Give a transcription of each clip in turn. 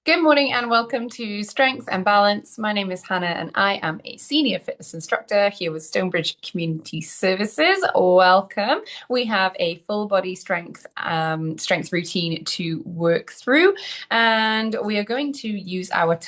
Good morning and welcome to Strength and Balance. My name is Hannah and I am a senior fitness instructor here with Stonebridge Community Services. Welcome. We have a full body strength routine to work through, and we are going to use our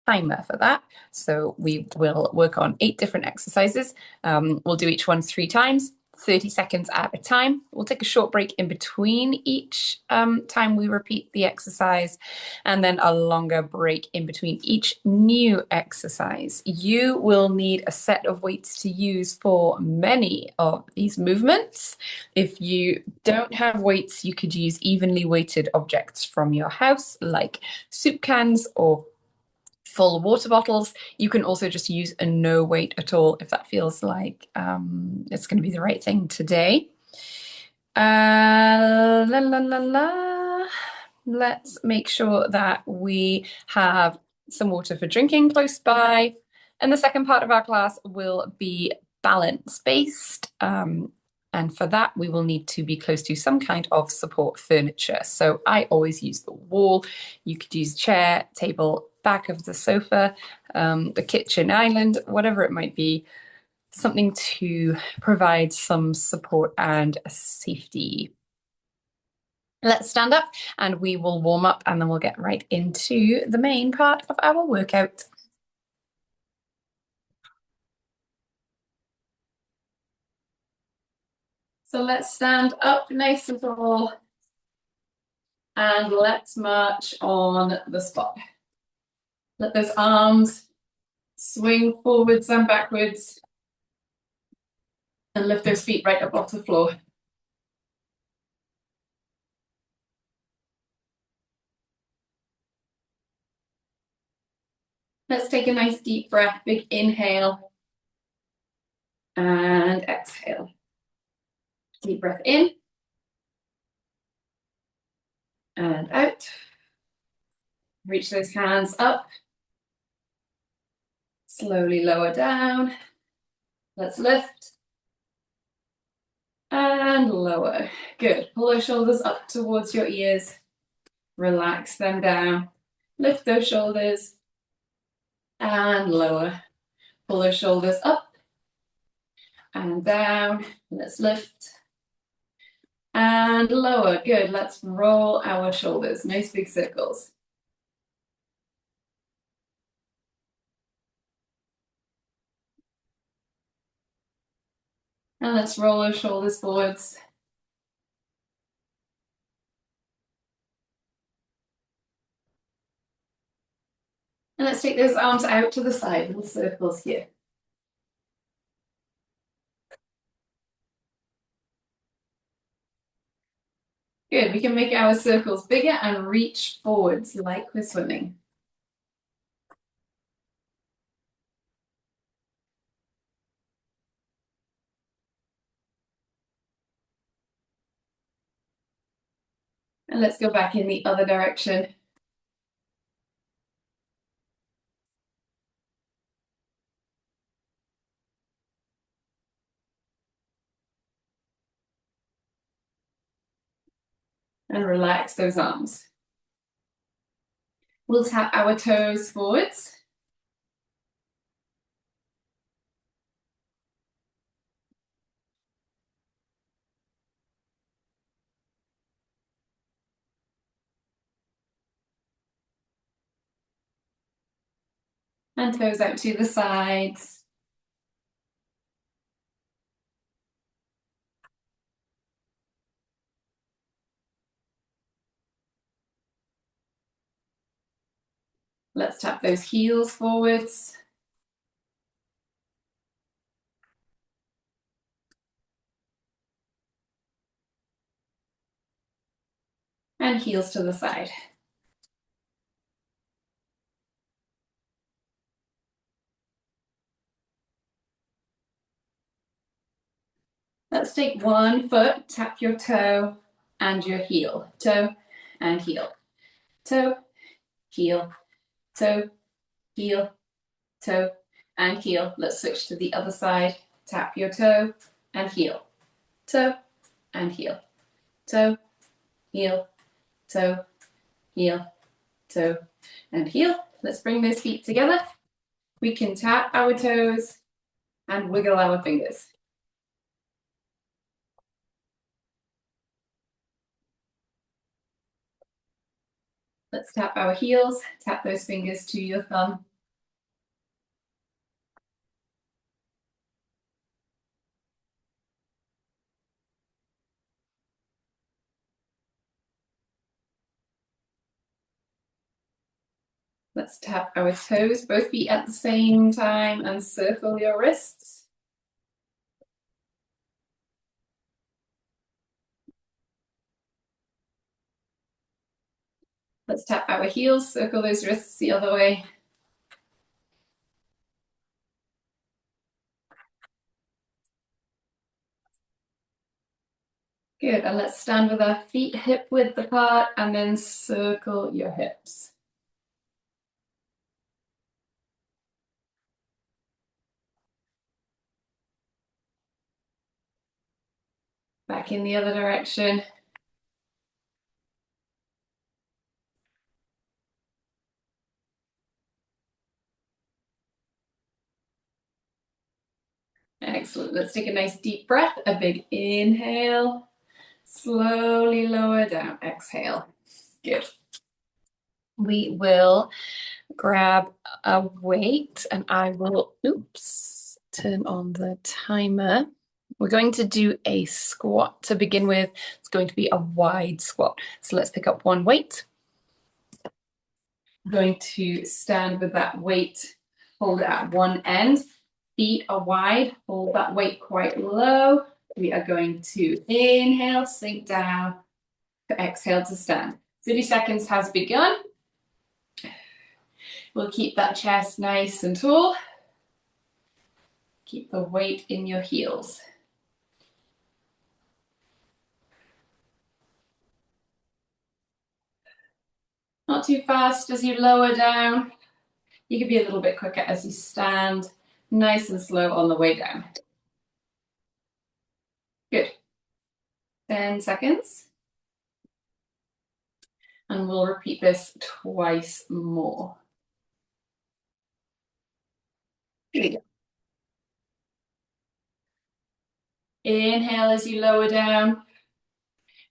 timer for that. So we will work on 8 different exercises. We'll do each one 3 times. 30 seconds at a time. We'll take a short break in between each time we repeat the exercise, and then a longer break in between each new exercise. You will need a set of weights to use for many of these movements. If you don't have weights, you could use evenly weighted objects from your house, like soup cans or full water bottles. You can also just use a no weight at all if that feels like it's going to be the right thing today. Let's make sure that we have some water for drinking close by. And the second part of our class will be balance-based. And for that, we will need to be close to some kind of support furniture. So I always use the wall. You could use chair, table, back of the sofa, the kitchen island, whatever it might be, something to provide some support and safety. Let's stand up and we will warm up, and then we'll get right into the main part of our workout. So let's stand up nice and tall, and let's march on the spot. Let those arms swing forwards and backwards, and lift those feet right up off the floor. Let's take a nice deep breath, big inhale and exhale. Deep breath in and out. Reach those hands up. Slowly lower down. Let's lift and lower. Good. Pull those shoulders up towards your ears. Relax them down. Lift those shoulders and lower. Pull those shoulders up and down. Let's lift and lower. Good. Let's roll our shoulders. Nice big circles. And let's roll our shoulders forwards. And let's take those arms out to the side, little circles here. Good, we can make our circles bigger and reach forwards like we're swimming. And let's go back in the other direction. And relax those arms. We'll tap our toes forwards. And toes out to the sides. Let's tap those heels forwards. And heels to the side. Let's take one foot, tap your toe and your heel. Toe and heel. Toe, heel, toe, heel, toe, and heel. Let's switch to the other side. Tap your toe and heel. Toe and heel. Toe, heel, toe, heel, toe and heel. Let's bring those feet together. We can tap our toes and wiggle our fingers. Let's tap our heels, tap those fingers to your thumb. Let's tap our toes, both feet at the same time, and circle your wrists. Let's tap our heels, circle those wrists the other way. Good, and let's stand with our feet hip width apart and then circle your hips. Back in the other direction. Excellent, let's take a nice deep breath, a big inhale. Slowly lower down, exhale. Good. We will grab a weight and I will, turn on the timer. We're going to do a squat to begin with. It's going to be a wide squat. So let's pick up one weight. I'm going to stand with that weight, hold it at one end. Feet are wide, hold that weight quite low. We are going to inhale, sink down, exhale to stand. 30 seconds has begun. We'll keep that chest nice and tall. Keep the weight in your heels. Not too fast as you lower down. You can be a little bit quicker as you stand, nice and slow on the way down. Good. 10 seconds. And we'll repeat this twice more. Here we go. Inhale as you lower down.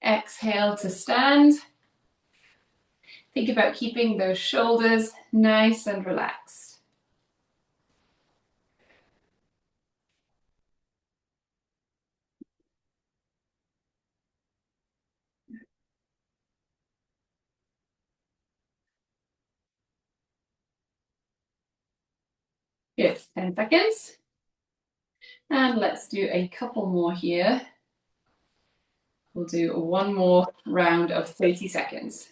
Exhale to stand. Think about keeping those shoulders nice and relaxed. Good, 10 seconds. And let's do a couple more here. We'll do one more round of 30 seconds.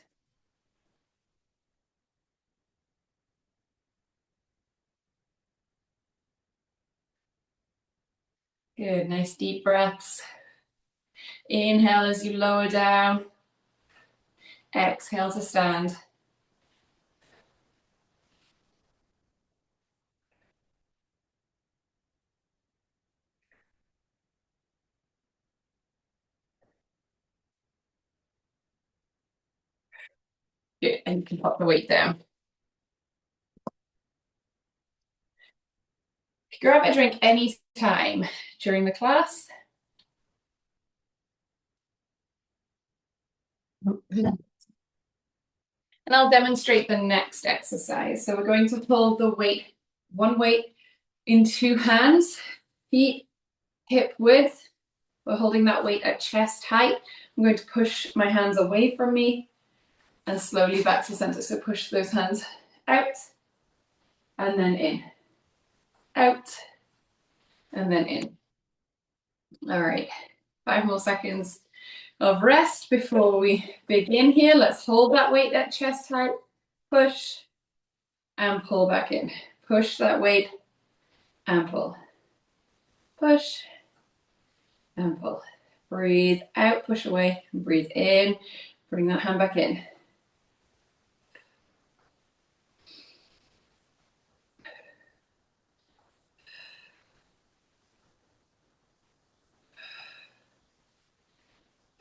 Good, nice deep breaths. Inhale as you lower down. Exhale to stand. Good, and you can pop the weight down. Grab a drink any time during the class. And I'll demonstrate the next exercise. So we're going to pull the weight, one weight in two hands, feet hip width. We're holding that weight at chest height. I'm going to push my hands away from me and slowly back to center. So push those hands out and then in, out and then in. All right, 5 more seconds of rest before we begin here. Let's hold that weight at chest height, push and pull back in. Push that weight and pull. Push and pull. Breathe out, push away, and breathe in. Bring that hand back in.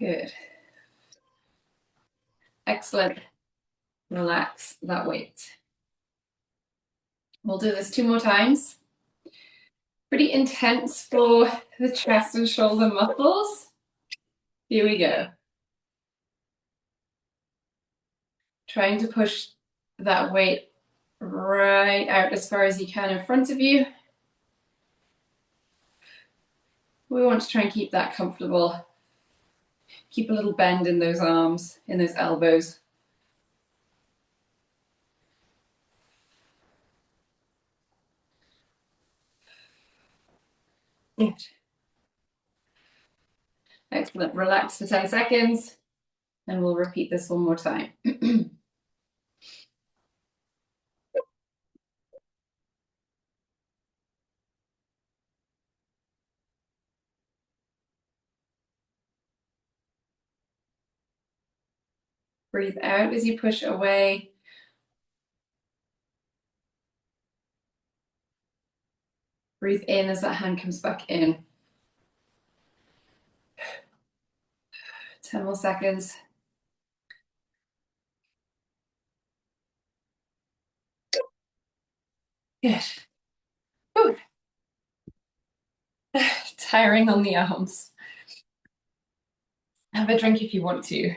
Good. Excellent. relax that weight. We'll do this 2 more times. Pretty intense for the chest and shoulder muscles. Here we go. Trying to push that weight right out as far as you can in front of you. We want to try and keep that comfortable. Keep a little bend in those arms, in those elbows. Good. Excellent. Relax for 10 seconds, and we'll repeat this one more time. Breathe out as you push away. Breathe in as that hand comes back in. 10 more seconds. Good. Whew. Tiring on the arms. Have a drink if you want to.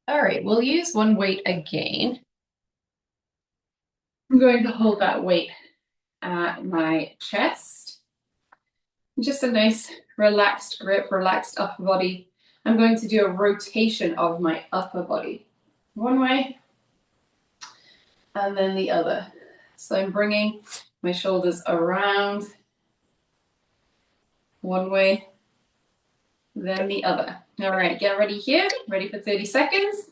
All right, we'll use one weight again. I'm going to hold that weight at my chest. Just a nice relaxed grip, relaxed upper body. I'm going to do a rotation of my upper body. One way, and then the other. So I'm bringing my shoulders around one way, then the other. All right, get ready here. Ready for 30 seconds.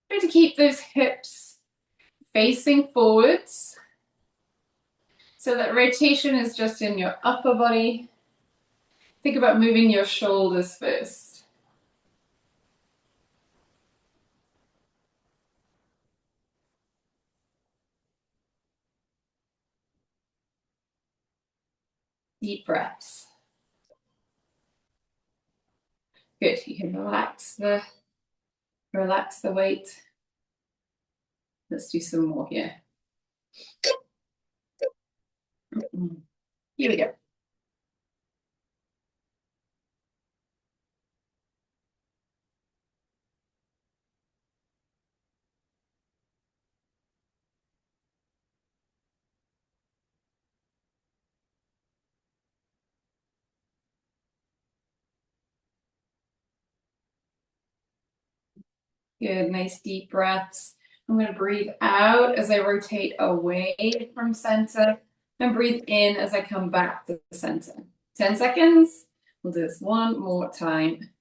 Try to keep those hips facing forwards. So that rotation is just in your upper body. Think about moving your shoulders first. Deep breaths. Good, you can relax the weight. Let's do some more here. Here we go. Good, nice deep breaths. I'm going to breathe out as I rotate away from center and breathe in as I come back to the center. 10 seconds. We'll do this one more time.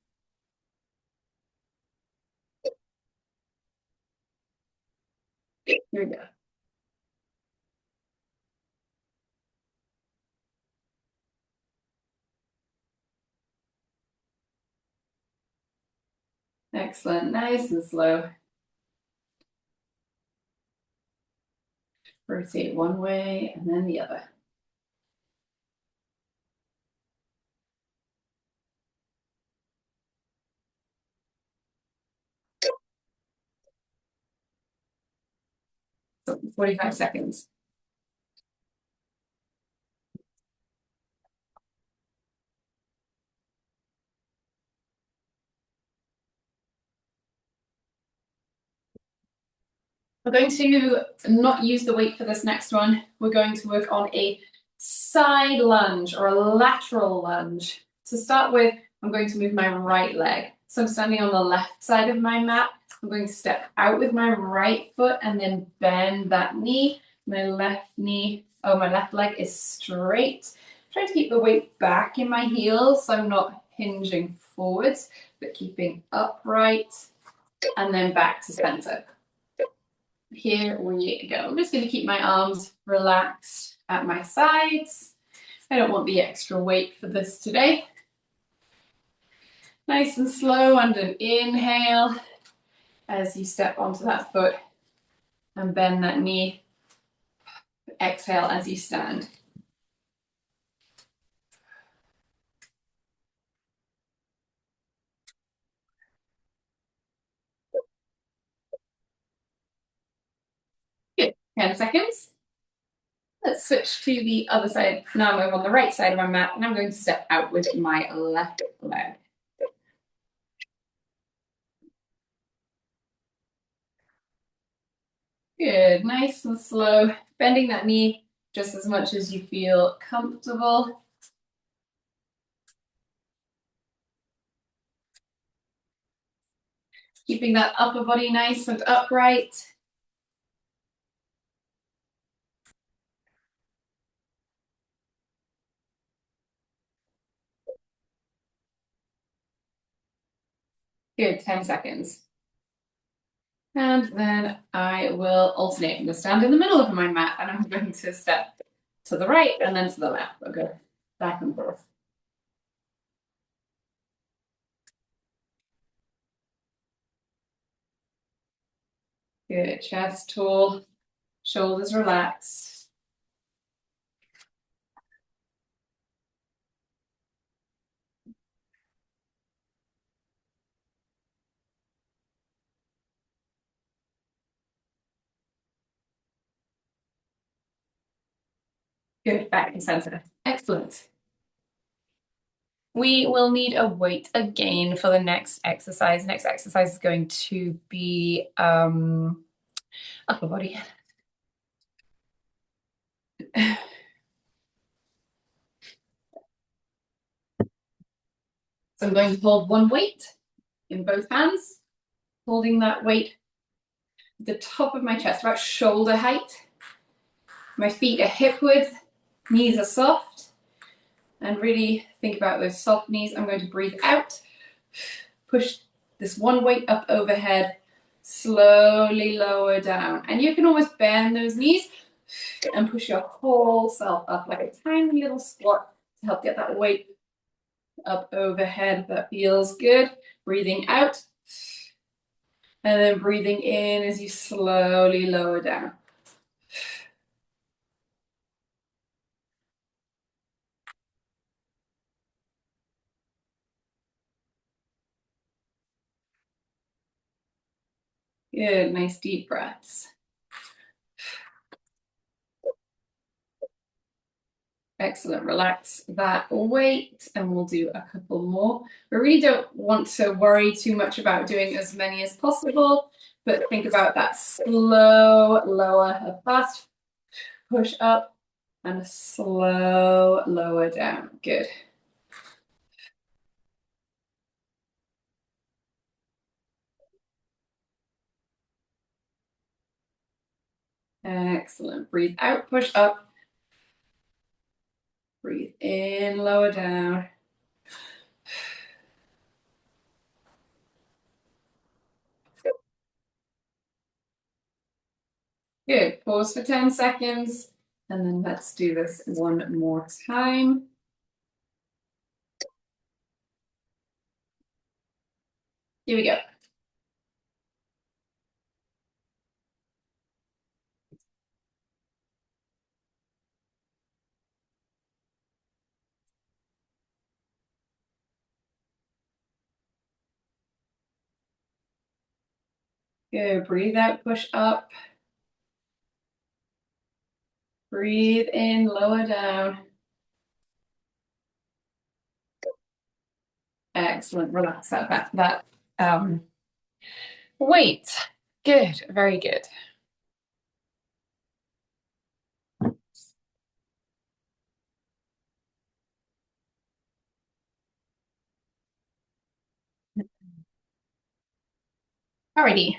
Here we go. Excellent, nice and slow. Rotate one way and then the other. So 45 seconds. We're going to not use the weight for this next one. We're going to work on a side lunge or a lateral lunge. To start with, I'm going to move my right leg. So I'm standing on the left side of my mat. I'm going to step out with my right foot and then bend that knee. My left leg is straight. Try to keep the weight back in my heels so I'm not hinging forwards, but keeping upright and then back to center. Here we go. I'm just going to keep my arms relaxed at my sides. I don't want the extra weight for this today. Nice and slow, and an inhale as you step onto that foot and bend that knee. Exhale as you stand. 10 seconds. Let's switch to the other side. Now I'm over on the right side of my mat and I'm going to step out with my left leg. Good, nice and slow. Bending that knee just as much as you feel comfortable. Keeping that upper body nice and upright. Good, 10 seconds. And then I will alternate. I'm going to stand in the middle of my mat and I'm going to step to the right and then to the left. I'll go back and forth. Good, chest tall, shoulders relaxed. Good, back and center. Excellent. We will need a weight again for the next exercise. Next exercise is going to be upper body. So I'm going to hold one weight in both hands, holding that weight at the top of my chest, about shoulder height. My feet are hip width, knees are soft, and really think about those soft knees. I'm going to breathe out, push this one weight up overhead, slowly lower down. And you can almost bend those knees and push your whole self up like a tiny little squat to help get that weight up overhead. That feels good. Breathing out. And then breathing in as you slowly lower down. Good, nice deep breaths. Excellent, relax that weight and we'll do a couple more. We really don't want to worry too much about doing as many as possible, but think about that slow lower, a fast push up and a slow lower down. Good. Excellent. Breathe out, push up. Breathe in, lower down. Good. Pause for 10 seconds. And then let's do this one more time. Here we go. Good. Breathe out, push up. Breathe in, lower down. Excellent. Relax that weight. Good. Very good. Alrighty.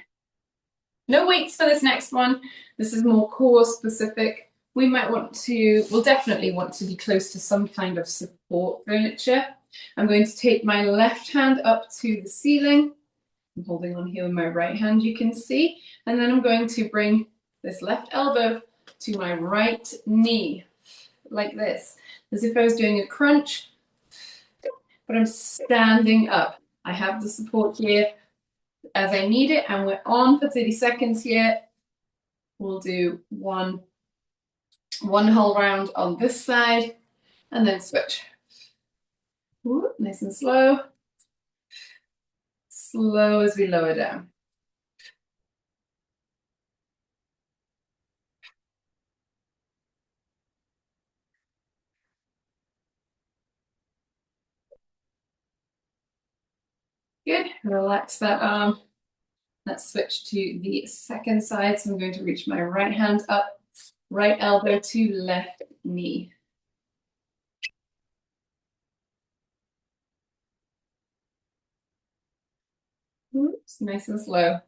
No weights for this next one. This is more core specific. We'll definitely want to be close to some kind of support furniture. I'm going to take my left hand up to the ceiling. I'm holding on here with my right hand, you can see. And then I'm going to bring this left elbow to my right knee, like this, as if I was doing a crunch, but I'm standing up. I have the support here as I need it, and we're on for 30 seconds here. We'll do one whole round on this side, and then switch. Ooh, nice and slow. Slow as we lower down. Good. Relax that arm. Let's switch to the second side. So I'm going to reach my right hand up, right elbow to left knee. Oops, nice and slow.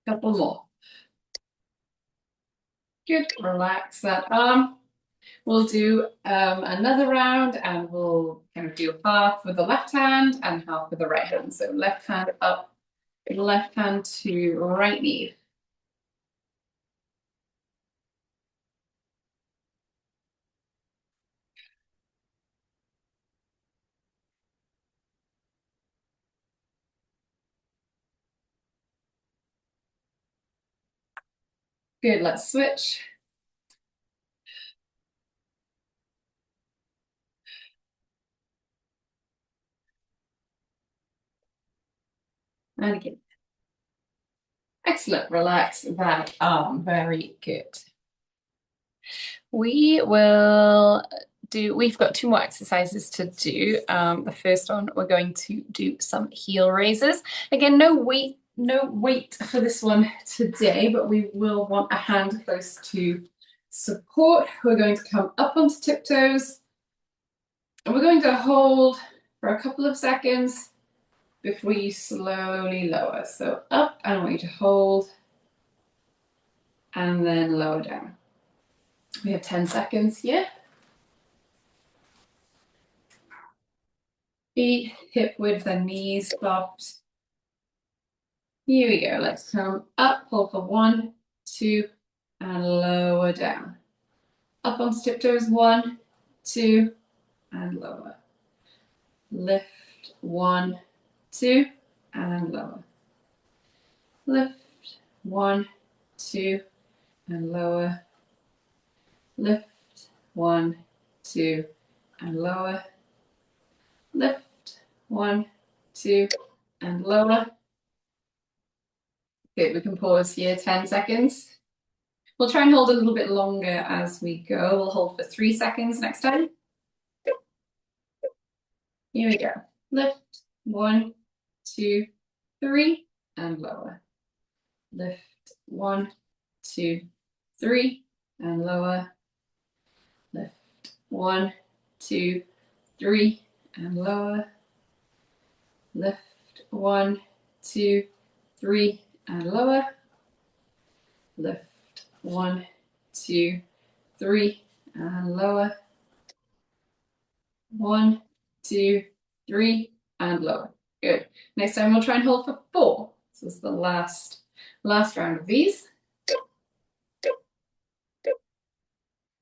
Couple more. Good. Relax that arm. We'll do another round and we'll kind of do half with the left hand and half with the right hand. So left hand up, left hand to right knee. Good, let's switch. And again. Excellent, relax that arm, very good. We've got two more exercises to do. The first one, we're going to do some heel raises. Again, no weight for this one today, but we will want a hand close to support. We're going to come up onto tiptoes, and we're going to hold for a couple of seconds before you slowly lower. So up, and I want you to hold, and then lower down. We have 10 seconds here. Feet hip width and knees soft. Here we go. Let's come up, hold for 1, 2, and lower down. Up onto tiptoes, 1, 2, and lower. Lift, 1, 2, and lower. Lift, 1, 2, and lower. Lift, 1, 2, and lower. Lift, 1, 2, and lower. Good, we can pause here 10 seconds. We'll try and hold a little bit longer as we go. We'll hold for 3 seconds next time. Here we go. Lift, 1, 2, 3, and lower. Lift, 1, 2, 3, and lower. Lift, 1, 2, 3, and lower. Lift, 1, 2, 3, and lower. Lift, 1, 2, 3, and lower. 1, 2, 3, and lower. Good. Next time we'll try and hold for 4. This is the last round of these.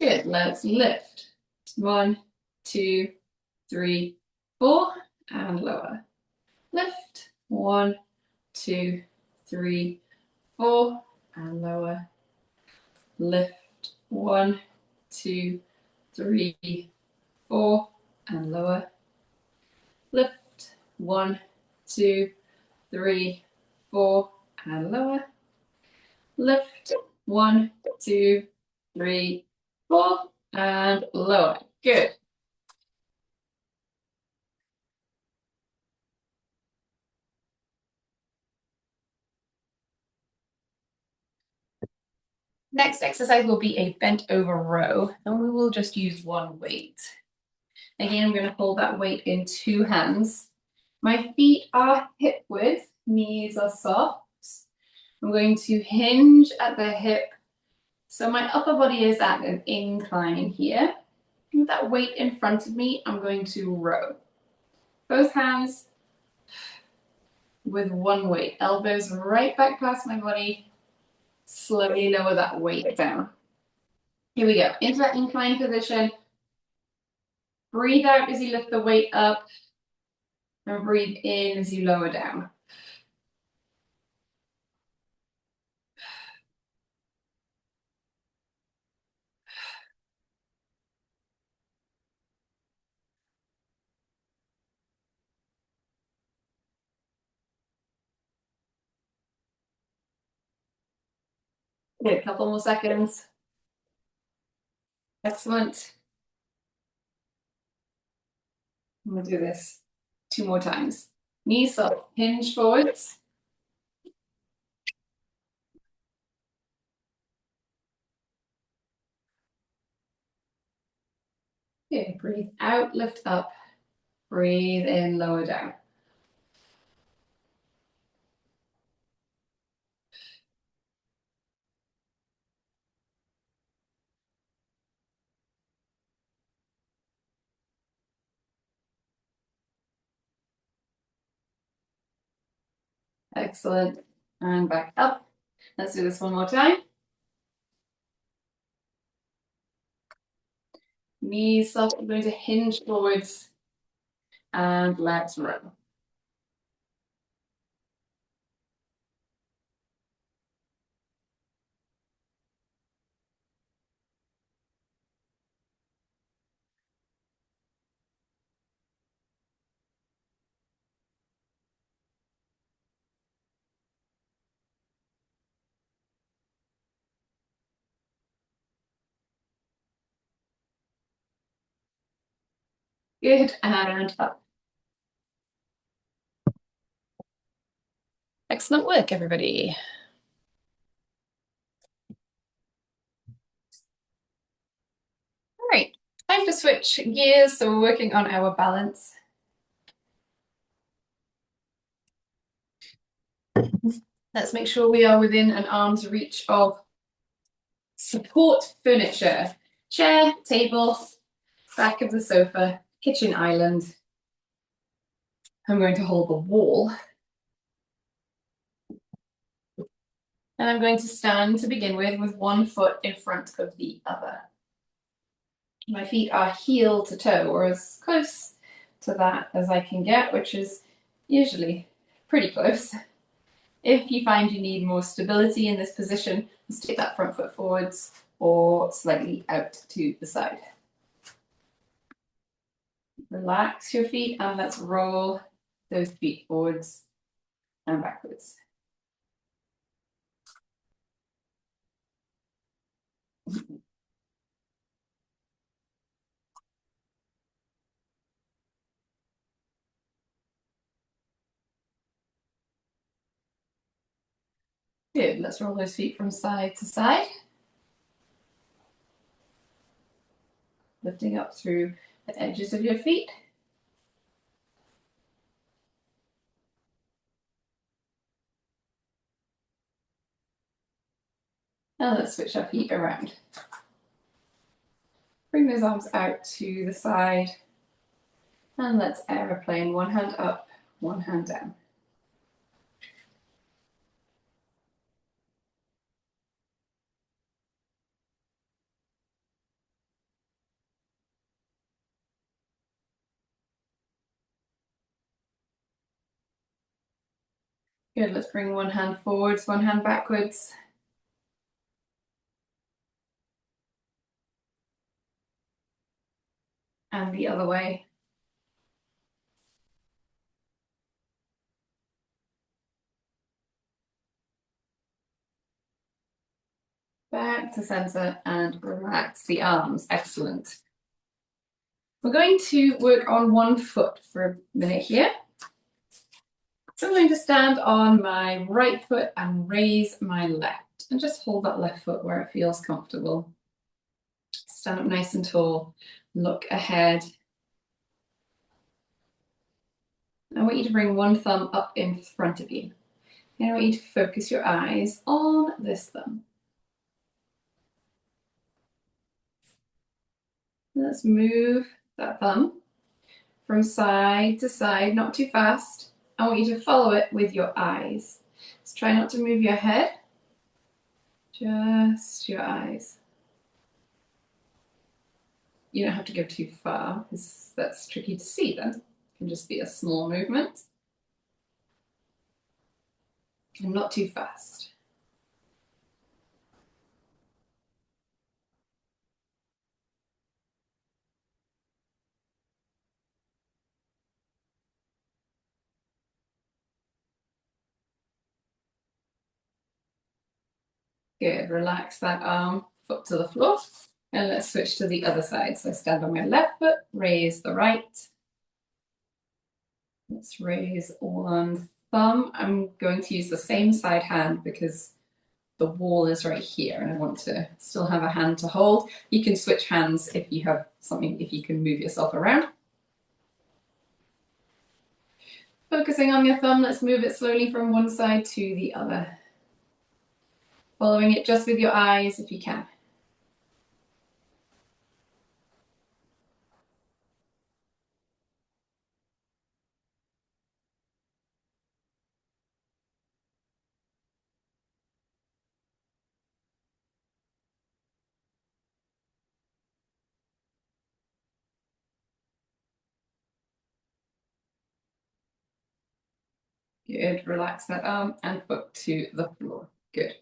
Good. Let's lift. 1, 2, 3, 4, and lower. Lift. 1, 2, 3, 4, and lower. Lift. 1, 2, 3, 4, and lower. Lift. 1, 2, 3, 4, and lower. Lift. 1, 2, 3, 4, and lower. Good. Next exercise will be a bent over row, and we will just use one weight. Again, I'm going to hold that weight in 2 hands. My feet are hip width, knees are soft. I'm going to hinge at the hip, so my upper body is at an incline here. With that weight in front of me, I'm going to row. Both hands with one weight. Elbows right back past my body. Slowly lower that weight down. Here we go. Into that incline position. Breathe out as you lift the weight up. And breathe in as you lower down. Okay, a couple more seconds. Excellent. I'm gonna do this 2 more times. Knees up, hinge forwards. Okay, breathe out, lift up. Breathe in, lower down. Excellent. And back up. Let's do this one more time. Knees up, I'm going to hinge forwards and legs row. Good, and up. Excellent work, everybody. All right, time to switch gears. So we're working on our balance. Let's make sure we are within an arm's reach of support furniture. Chair, table, back of the sofa, kitchen island. I'm going to hold the wall. And I'm going to stand to begin with one foot in front of the other. My feet are heel to toe, or as close to that as I can get, which is usually pretty close. If you find you need more stability in this position, just take that front foot forwards or slightly out to the side. Relax your feet and let's roll those feet forwards and backwards. Good, let's roll those feet from side to side. Lifting up through the edges of your feet. Now let's switch our feet around. Bring those arms out to the side. And let's aeroplane, one hand up, one hand down. Good, let's bring one hand forwards, one hand backwards. And the other way. Back to center and relax the arms. Excellent. We're going to work on one foot for a minute here. So I'm going to stand on my right foot and raise my left and just hold that left foot where it feels comfortable. Stand up nice and tall, look ahead. I want you to bring one thumb up in front of you. And I want you to focus your eyes on this thumb. Let's move that thumb from side to side, not too fast. I want you to follow it with your eyes. So try not to move your head, just your eyes. You don't have to go too far because that's tricky to see then. It can just be a small movement. And not too fast. Good. Relax that arm, foot to the floor. And let's switch to the other side. So stand on my left foot, raise the right. Let's raise one thumb. I'm going to use the same side hand because the wall is right here and I want to still have a hand to hold. You can switch hands if you have something, if you can move yourself around. Focusing on your thumb, let's move it slowly from one side to the other. Following it just with your eyes if you can. Good. Relax that arm and foot to the floor. Good.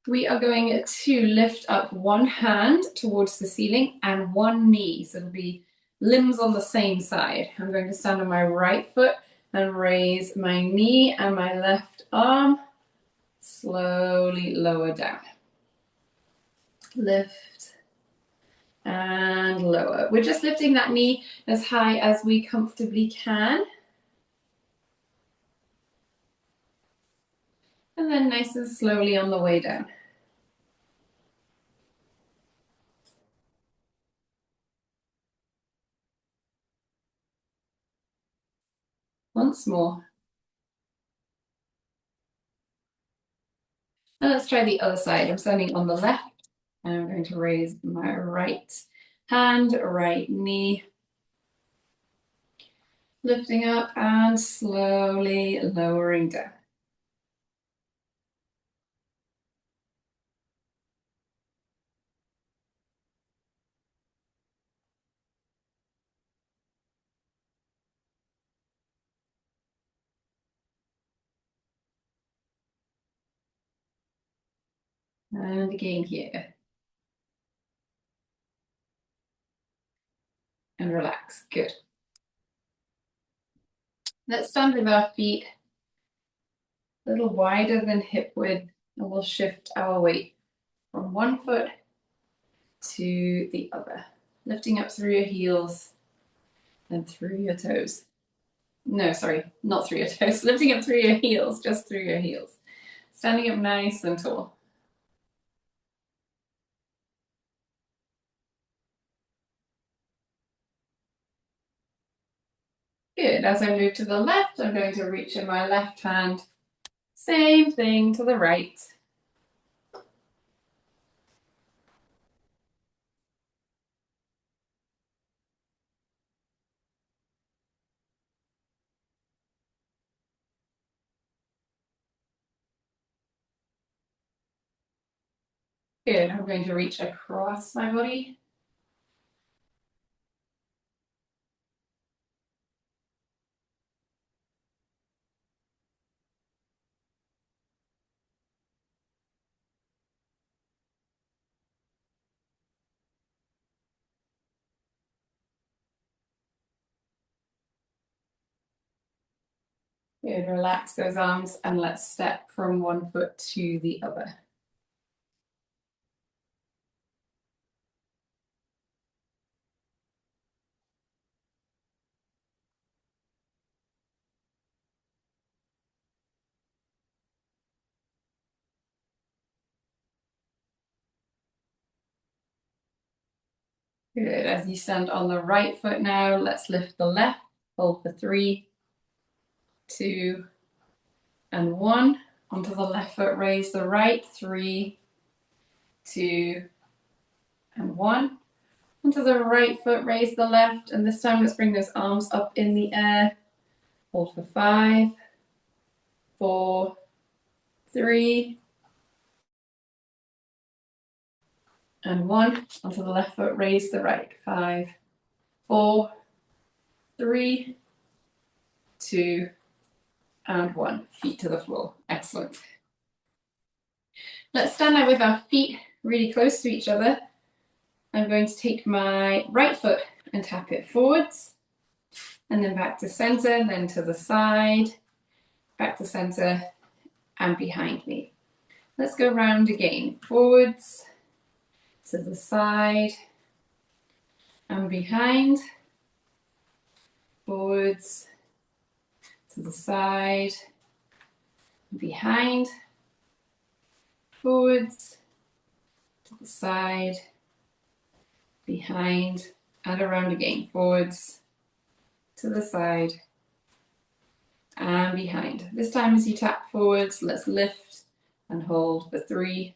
We are going to lift up one hand towards the ceiling and one knee. So it'll be limbs on the same side. I'm going to stand on my right foot and raise my knee and my left arm. Slowly lower down. Lift and lower. We're just lifting that knee as high as we comfortably can. And then nice and slowly on the way down. Once more. And let's try the other side. I'm standing on the left and I'm going to raise my right hand, right knee. Lifting up and slowly lowering down. And again here. And relax. Good. Let's stand with our feet a little wider than hip width, and we'll shift our weight from one foot to the other. Lifting up through your heels and through your toes. No, sorry, not through your toes. Lifting up through your heels, just through your heels. Standing up nice and tall. Good. As I move to the left, I'm going to reach in my left hand. Same thing to the right. Good. I'm going to reach across my body. Good. Relax those arms and let's step from one foot to the other. Good. As you stand on the right foot now, let's lift the left. Hold for 3, 2, and 1. Onto the left foot, raise the right. 3, 2, and 1. Onto the right foot, raise the left. And this time, let's bring those arms up in the air. Hold for 5, 4, 3, and 1. Onto the left foot, raise the right. 5, 4, 3, 2, and 1. Feet to the floor. Excellent. Let's stand now with our feet really close to each other. I'm going to take my right foot and tap it forwards, and then back to center, then to the side, back to center, and behind me. Let's go round again. Forwards, to the side, and behind. Forwards, to the side, behind. Forwards, to the side, behind, and around again. Forwards, to the side, and behind. This time as you tap forwards, let's lift and hold for 3,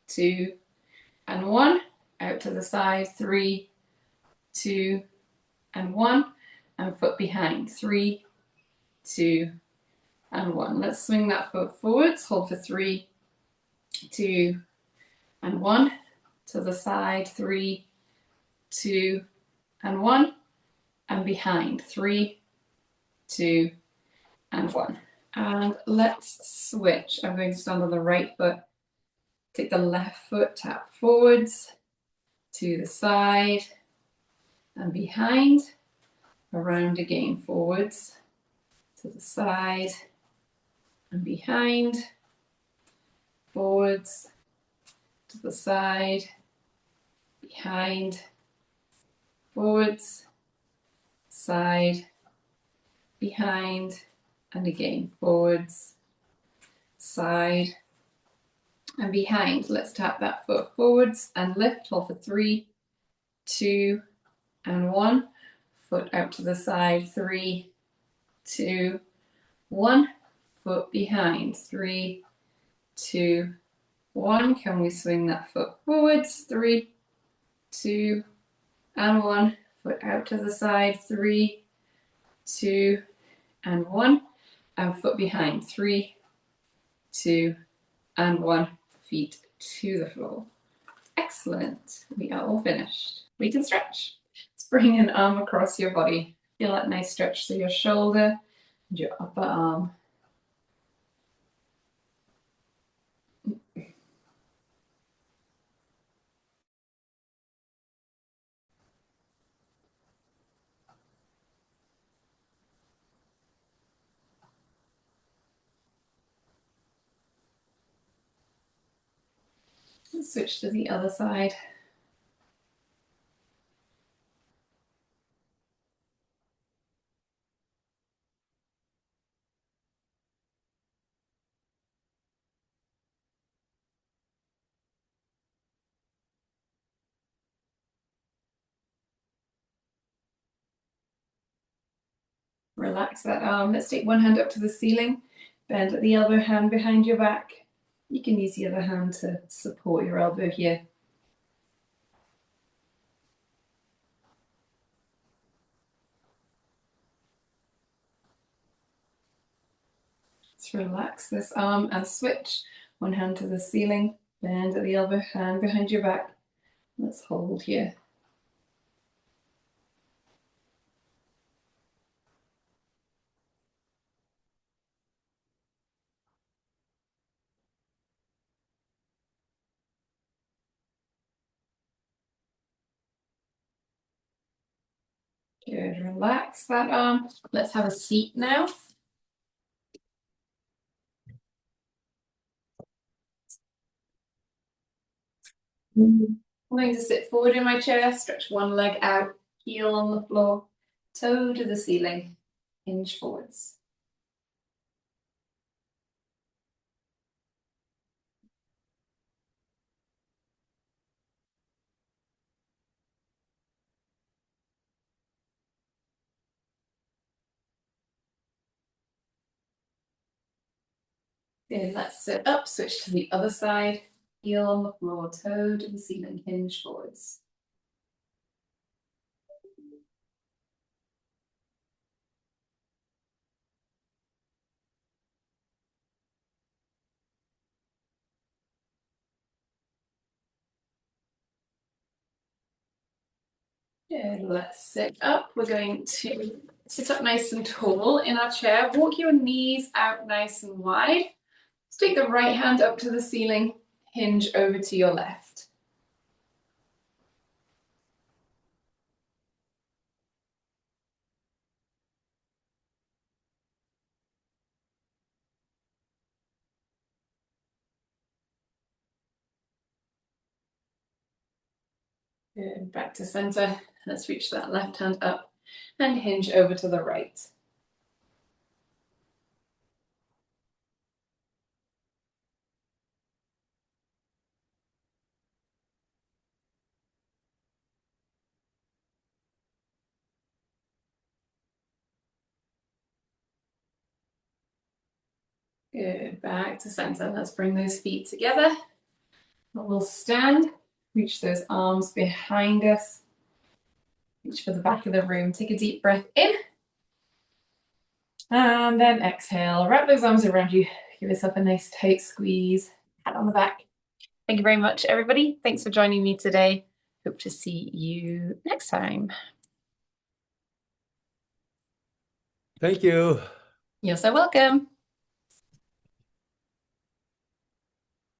2, and 1. Out to the side, 3, 2, and 1. And foot behind, 3, 2, and 1. Let's swing that foot forwards, hold for 3, 2, and 1. To the side, 3, 2, and 1. And behind, 3, 2, and 1. And let's switch. I'm going to stand on the right foot. Take the left foot, tap forwards, to the side, and behind. Around again, forwards, to the side, and behind. Forwards, to the side, behind. Forwards, side, behind, and again, forwards, side, and behind. Let's tap that foot forwards and lift, hold for 3, 2, and 1. Foot out to the side, 3, 2, 1. Foot behind, 3, 2, 1. Can we swing that foot forwards? 3, 2, and 1. Foot out to the side, 3, 2, and 1. And foot behind, 3, 2, and 1. Feet to the floor. Excellent. We are all finished. We can stretch. Let's bring an arm across your body. Feel that nice stretch through your shoulder and your upper arm. Let's switch to the other side. Relax that arm. Let's take one hand up to the ceiling. Bend at the elbow, hand behind your back. You can use the other hand to support your elbow here. Let's relax this arm and switch. One hand to the ceiling, bend at the elbow, hand behind your back. Let's hold here. Good, relax that arm. Let's have a seat now. I'm going to sit forward in my chair, stretch one leg out, heel on the floor, toe to the ceiling, hinge forwards. Good, let's sit up, switch to the other side, heel on the floor, toe to the ceiling, hinge forwards. Good, let's sit up. We're going to sit up nice and tall in our chair. Walk your knees out nice and wide. Let's take the right hand up to the ceiling, hinge over to your left. Good. Back to center. Let's reach that left hand up and hinge over to the right. Good. Back to center. Let's bring those feet together. We'll stand. Reach those arms behind us. Reach for the back of the room. Take a deep breath in. And then exhale. Wrap those arms around you. Give yourself a nice tight squeeze. Pat on the back. Thank you very much, everybody. Thanks for joining me today. Hope to see you next time. Thank you. You're so welcome.